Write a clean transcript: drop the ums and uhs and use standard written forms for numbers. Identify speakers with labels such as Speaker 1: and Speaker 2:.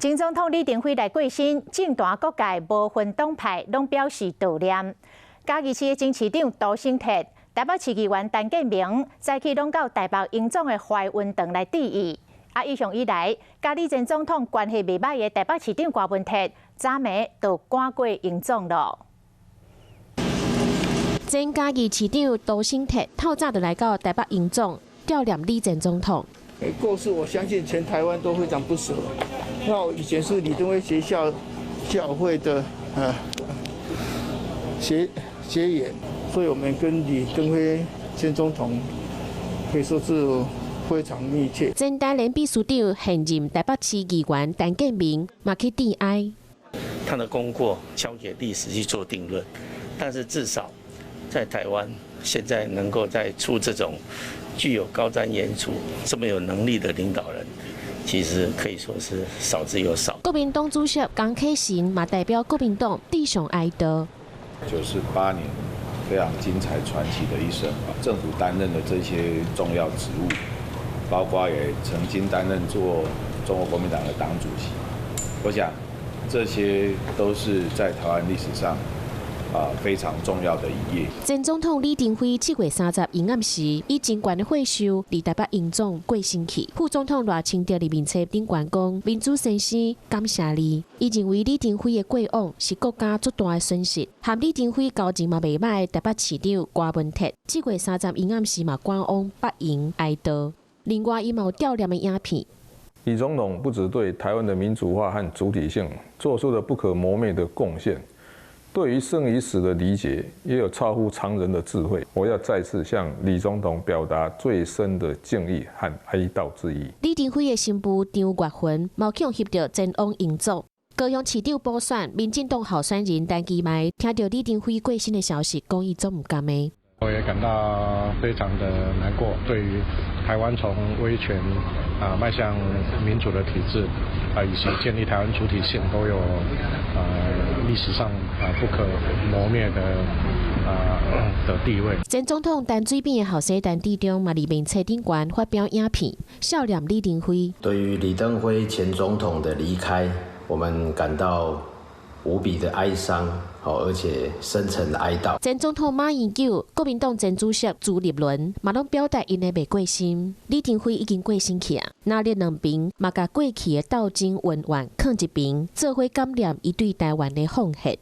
Speaker 1: 前总统李登辉来过身，政坛各界无分党派，拢表示悼念。嘉义市的前市长杜成铁、台北市议员陈建明，早起拢到台北营总的怀运堂来致意。一向以来，甲李前总统关系未歹的台北市长郭文铁，昨暝就赶过营总了。
Speaker 2: 前嘉义市长杜成铁透早就来到台北营总悼念李前总统。
Speaker 3: 过世，我相信全台湾都非常不舍。那我以前是李登辉学校教会的学员，所以我们跟李登辉前总统可以说是非常密切。
Speaker 2: 前台联秘书长现任台北市议员陈建明嘛去致哀。
Speaker 4: 他的功过敲解历史去做定论，但是至少在台湾现在能够再出这种具有高瞻远瞩、这么有能力的领导人，其实可以说是少之又少。
Speaker 2: 国民党主席江启臣嘛代表国民党致上哀悼。
Speaker 5: 98年非常精彩传奇的一生，政府担任的这些重要职务，包括也曾经担任做中国国民党的党主席。我想这些都是在台湾历史上非常重要的一页。
Speaker 2: 前总统李登辉7月30日暗时，以真悬的会寿伫台北营总过身去。副总统赖清德伫面册顶悬讲：民主先生感谢你。伊认为李登辉的过往是国家最大的损失。和李登辉交情嘛袂歹，台北市长郭文铁7月30日因暗时嘛赶往北营哀悼。另外，伊嘛有悼念的影片。
Speaker 6: 李总统不只对台湾的民主化和主体性做出了不可磨灭的贡献。对于生与死的理解，也有超乎常人的智慧。我要再次向李总统表达最深的敬意和哀悼之意。
Speaker 2: 李登辉的新妇张月芬毛强翕着前往营总，高雄市长补选，民进党候选人陈其迈听到李登辉过身的消息，讲伊总唔甘的。
Speaker 7: 我也感到非常的难过，对于台湾从威权迈向民主的体制以及建立台湾主体性都有历史上不可磨灭的地位。
Speaker 2: 前总统陈水扁的后生陈致中嘛，伫面册顶悬发表影片，悼念李登辉。
Speaker 8: 对于李登辉前总统的离开，我们感到无比的哀伤。而且深沉的哀悼。
Speaker 2: 前总统马英九、国民党前主席朱立伦嘛拢表达因的未过身。李登辉已经过身去啊，那咧两边嘛甲过去的斗争恩怨放一边，做伙感念伊对台湾的奉献。